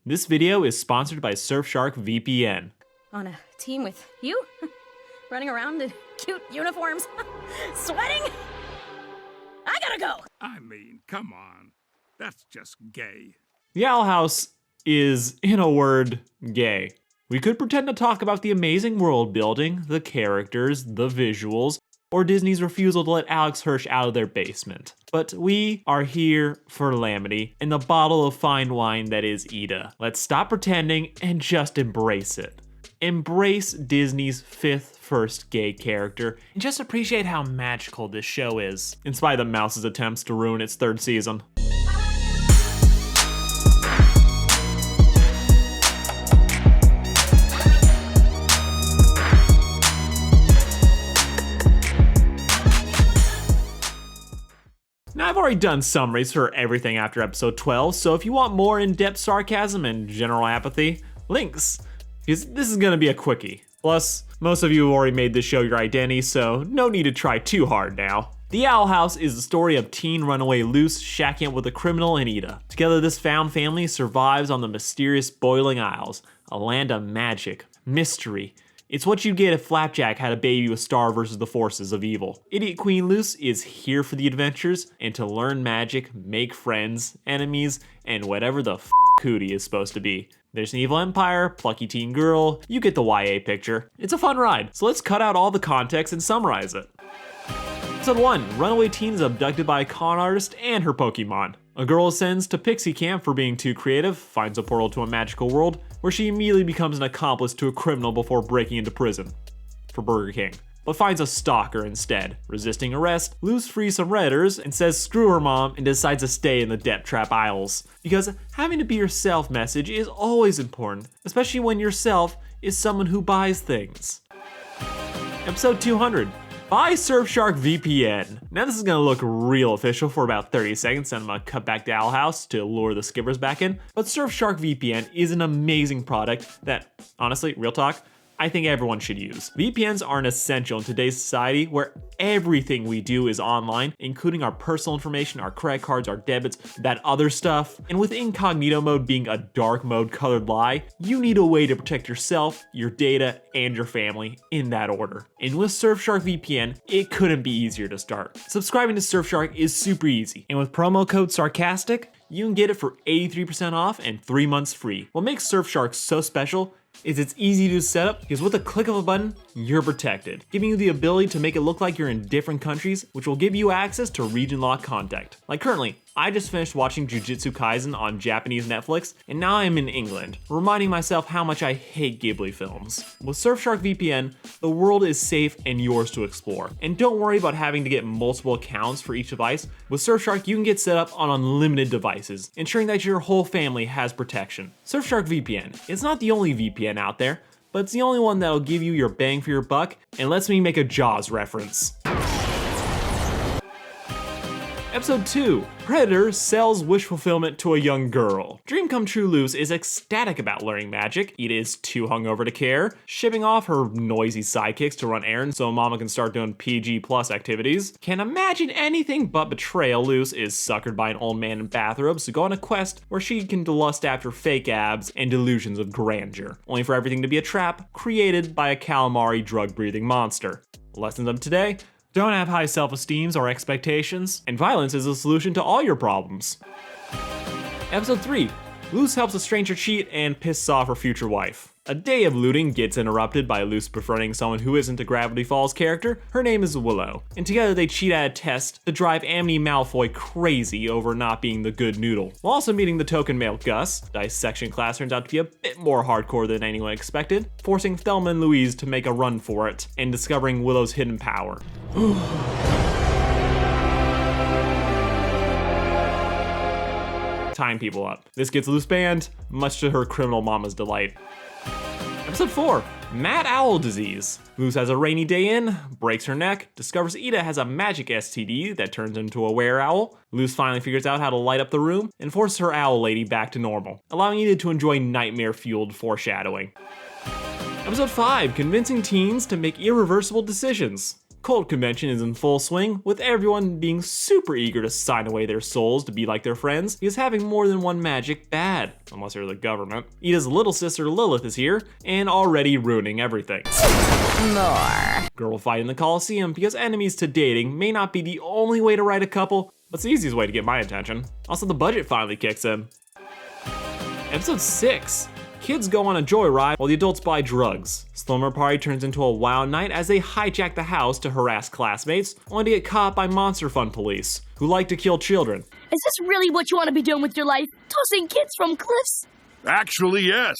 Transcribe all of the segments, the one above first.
This video is sponsored by Surfshark VPN. On a team with you? Running around in cute uniforms? Sweating? I gotta go! I mean, come on. That's just gay. The Owl House is, in a word, gay. We could pretend to talk about the amazing world building, the characters, the visuals, or Disney's refusal to let Alex Hirsch out of their basement. But we are here for Lamity and the bottle of fine wine that is Ida. Let's stop pretending and just embrace it. Embrace Disney's first gay character and just appreciate how magical this show is, in spite of the mouse's attempts to ruin its third season. Now, I've already done summaries for everything after episode 12, so if you want more in-depth sarcasm and general apathy, links, because this is gonna be a quickie. Plus, most of you have already made this show your identity, so no need to try too hard now. The Owl House is the story of teen runaway Luce shacking up with a criminal and Ida. Together, this found family survives on the mysterious Boiling Isles, a land of magic, mystery. It's what you'd get if Flapjack had a baby with Star versus the forces of evil. Idiot Queen Luce is here for the adventures and to learn magic, make friends, enemies, and whatever the cootie is supposed to be. There's an evil empire, plucky teen girl, you get the YA picture. It's a fun ride, so let's cut out all the context and summarize it. Episode 1, runaway teen is abducted by a con artist and her Pokemon. A girl is sent to Pixie Camp for being too creative, finds a portal to a magical world, where she immediately becomes an accomplice to a criminal before breaking into prison for Burger King, but finds a stalker instead. Resisting arrest, Luce frees some Redditors and says screw her mom and decides to stay in the Death Trap Isles. Because having to be yourself message is always important, especially when yourself is someone who buys things. Episode 200. Buy Surfshark VPN. Now this is gonna look real official for about 30 seconds, and I'm gonna cut back to Owl House to lure the skippers back in. But Surfshark VPN is an amazing product that, honestly, real talk, I think everyone should use. VPNs are an essential in today's society where everything we do is online, including our personal information, our credit cards, our debits, that other stuff. And with incognito mode being a dark mode colored lie, you need a way to protect yourself, your data, and your family in that order. And with Surfshark VPN, it couldn't be easier to start. Subscribing to Surfshark is super easy, and with promo code Sarcastic, you can get it for 83% off and 3 months free. What makes Surfshark so special is it's easy to set up because with a click of a button, you're protected, giving you the ability to make it look like you're in different countries, which will give you access to region-locked content. Like currently, I just finished watching Jujutsu Kaisen on Japanese Netflix, and now I'm in England, reminding myself how much I hate Ghibli films. With Surfshark VPN, the world is safe and yours to explore. And don't worry about having to get multiple accounts for each device. With Surfshark, you can get set up on unlimited devices, ensuring that your whole family has protection. Surfshark VPN, it's not the only VPN out there, but it's the only one that'll give you your bang for your buck and lets me make a Jaws reference. Episode 2, Predator sells wish fulfillment to a young girl. Dream come true Luce is ecstatic about learning magic. Ida is too hungover to care, shipping off her noisy sidekicks to run errands so mama can start doing PG+ activities. Can't imagine anything but betrayal. Luce is suckered by an old man in bathrobes to go on a quest where she can lust after fake abs and delusions of grandeur, only for everything to be a trap created by a calamari drug-breathing monster. Lessons of today: don't have high self-esteems or expectations, and violence is the solution to all your problems. Episode 3, Luce helps a stranger cheat and pisses off her future wife. A day of looting gets interrupted by Luce befriending someone who isn't a Gravity Falls character. Her name is Willow, and together they cheat at a test to drive Amity Malfoy crazy over not being the good noodle. While also meeting the token male Gus, dissection class turns out to be a bit more hardcore than anyone expected, forcing Thelma and Louise to make a run for it, and discovering Willow's hidden power. Time people up. This gets Luce banned, much to her criminal mama's delight. Episode 4, Mad Owl Disease. Luce has a rainy day in, breaks her neck, discovers Ida has a magic STD that turns into a were-owl. Luce finally figures out how to light up the room and forces her owl lady back to normal, allowing Ida to enjoy nightmare-fueled foreshadowing. Episode 5, Convincing teens to make irreversible decisions. Cult convention is in full swing, with everyone being super eager to sign away their souls to be like their friends, because having more than one magic bad, unless you're the government. Ida's little sister Lilith is here, and already ruining everything. More. Girl fight in the Coliseum because enemies to dating may not be the only way to write a couple, but it's the easiest way to get my attention. Also, the budget finally kicks in. Episode 6. Kids go on a joyride while the adults buy drugs. Slumber party turns into a wild night as they hijack the house to harass classmates, only to get caught by Monster Fun police, who like to kill children. Is this really what you want to be doing with your life? Tossing kids from cliffs? Actually, yes.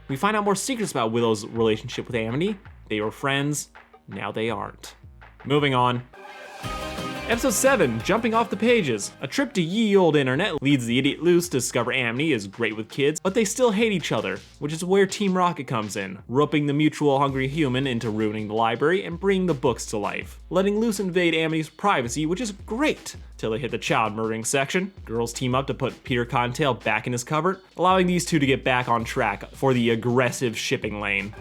We find out more secrets about Willow's relationship with Amity. They were friends, now they aren't. Moving on. Episode 7, Jumping Off the Pages. A trip to ye old internet leads the idiot Luce to discover Amity is great with kids, but they still hate each other, which is where Team Rocket comes in, roping the mutual hungry human into ruining the library and bringing the books to life, letting Luce invade Amity's privacy, which is great, till they hit the child murdering section. Girls team up to put Peter Cottontail back in his cupboard, allowing these two to get back on track for the aggressive shipping lane.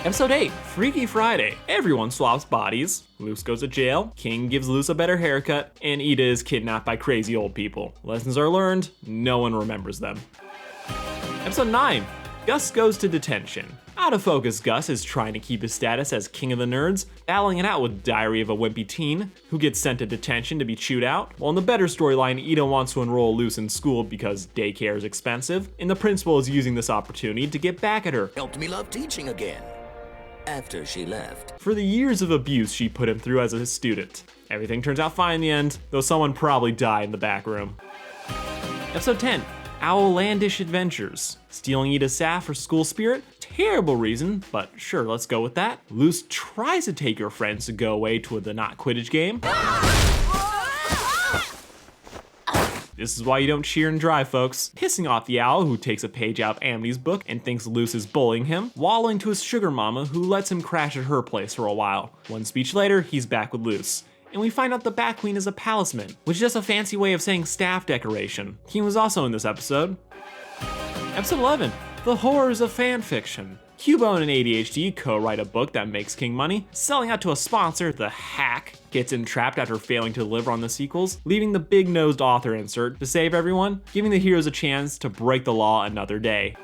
Episode 8, Freaky Friday. Everyone swaps bodies. Luce goes to jail, King gives Luce a better haircut, and Ida is kidnapped by crazy old people. Lessons are learned, no one remembers them. Episode 9, Gus goes to detention. Out of focus, Gus is trying to keep his status as king of the nerds, battling it out with Diary of a Wimpy Teen, who gets sent to detention to be chewed out. While in the better storyline, Ida wants to enroll Luce in school because daycare is expensive, and the principal is using this opportunity to get back at her. Helped me love teaching again. After she left. For the years of abuse she put him through as a student. Everything turns out fine in the end, though someone probably died in the back room. Episode 10, Owlandish Adventures. Stealing Ida's staff for school spirit? Terrible reason, but sure, let's go with that. Luce tries to take her friends to go away to the not Quidditch game. This is why you don't cheer and drive, folks. Pissing off the owl, who takes a page out of Amity's book and thinks Luce is bullying him, wallowing to his sugar mama, who lets him crash at her place for a while. One speech later, he's back with Luce. And we find out the Bat Queen is a palisman, which is just a fancy way of saying staff decoration. King was also in this episode. Episode 11, The Horrors of Fanfiction. Cubone and ADHD co-write a book that makes King money. Selling out to a sponsor, the Hack gets entrapped after failing to deliver on the sequels, leaving the big-nosed author insert to save everyone, giving the heroes a chance to break the law another day.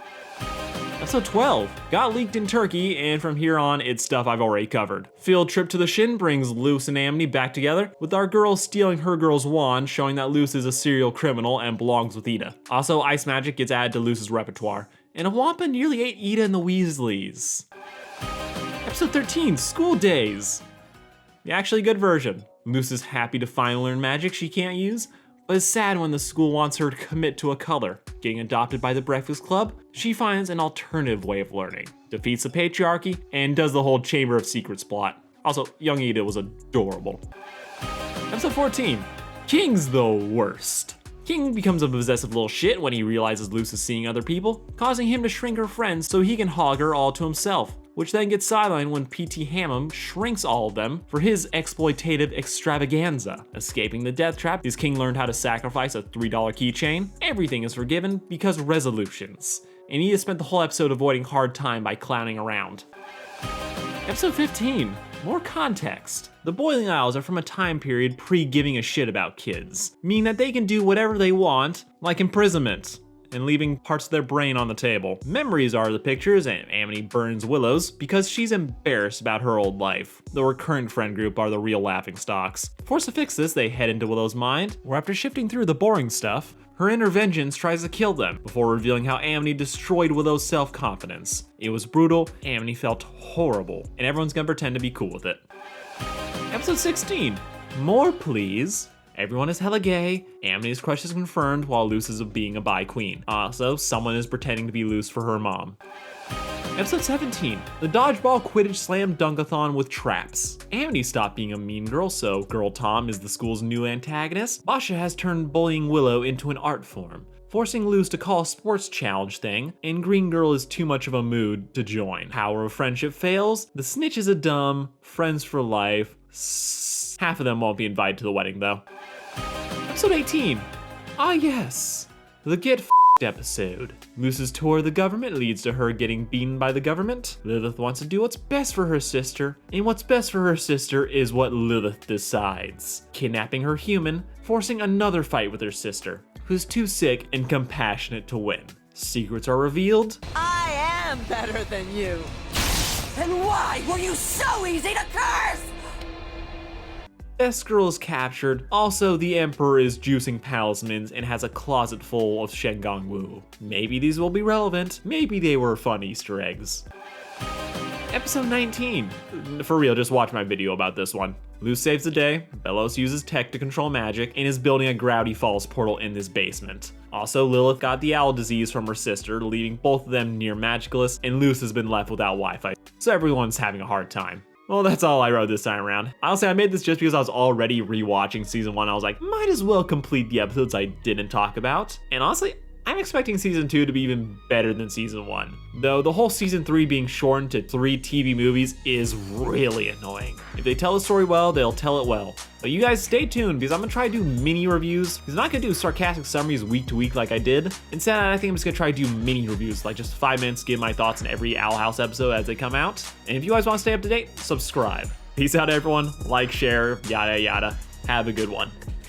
Episode 12, got leaked in Turkey, and from here on, it's stuff I've already covered. Field trip to the Shin brings Luce and Amity back together, with our girl stealing her girl's wand, showing that Luce is a serial criminal and belongs with Ida. Also, ice magic gets added to Luce's repertoire. And a Wampa nearly ate Ida and the Weasleys. Episode 13, School Days. The actually good version. Luce is happy to finally learn magic she can't use, but is sad when the school wants her to commit to a color. Getting adopted by the Breakfast Club, she finds an alternative way of learning, defeats the patriarchy, and does the whole Chamber of Secrets plot. Also, young Ida was adorable. Episode 14, King's the worst. King becomes a possessive little shit when he realizes Luce is seeing other people, causing him to shrink her friends so he can hog her all to himself, which then gets sidelined when P.T. Hammond shrinks all of them for his exploitative extravaganza. Escaping the death trap, this King learned how to sacrifice a $3 keychain. Everything is forgiven because resolutions. And he has spent the whole episode avoiding hard time by clowning around. Episode 15, more context. The Boiling Isles are from a time period pre-giving a shit about kids, meaning that they can do whatever they want, like imprisonment, and leaving parts of their brain on the table. Memories are the pictures, and Amity burns Willow's because she's embarrassed about her old life. Though her current friend group are the real laughingstocks. Forced to fix this, they head into Willow's mind, where after shifting through the boring stuff, her inner vengeance tries to kill them, before revealing how Amity destroyed Willow's self-confidence. It was brutal, Amity felt horrible, and everyone's gonna pretend to be cool with it. Episode 16, more please. Everyone is hella gay, Amity's crush is confirmed while Luce is being a bi queen. Also, someone is pretending to be Luce for her mom. Episode 17, the Dodgeball Quidditch Slam Dunkathon with traps. Amity stopped being a mean girl, so Girl Tom is the school's new antagonist. Basha has turned bullying Willow into an art form, forcing Luce to call a sports challenge thing, and Green Girl is too much of a mood to join. Power of friendship fails, the snitch is a dumb, friends for life. Half of them won't be invited to the wedding though. Episode 18, ah yes, the get episode. Luce's tour of the government leads to her getting beaten by the government. Lilith wants to do what's best for her sister, and what's best for her sister is what Lilith decides. Kidnapping her human, forcing another fight with her sister, who's too sick and compassionate to win. Secrets are revealed. I am better than you. And why were you so easy to curse? Best Girl is captured. Also, the Emperor is juicing talismans and has a closet full of Shengong Wu. Maybe these will be relevant. Maybe they were fun Easter eggs. Episode 19. For real, just watch my video about this one. Luce saves the day, Belos uses tech to control magic, and is building a Gravity Falls portal in this basement. Also, Lilith got the owl disease from her sister, leaving both of them near magicless, and Luce has been left without Wi-Fi, so everyone's having a hard time. Well, that's all I wrote this time around. Honestly, I made this just because I was already rewatching season 1. I was like, might as well complete the episodes I didn't talk about. And honestly, I'm expecting season 2 to be even better than season 1. Though the whole season 3 being shortened to 3 TV movies is really annoying. If they tell the story well, they'll tell it well. But you guys stay tuned because I'm gonna try to do mini reviews. Because I'm not gonna do sarcastic summaries week to week like I did. Instead, I think I'm just gonna try to do mini reviews, like just 5 minutes, give my thoughts on every Owl House episode as they come out. And if you guys want to stay up to date, subscribe. Peace out, everyone. Like, share, yada yada. Have a good one.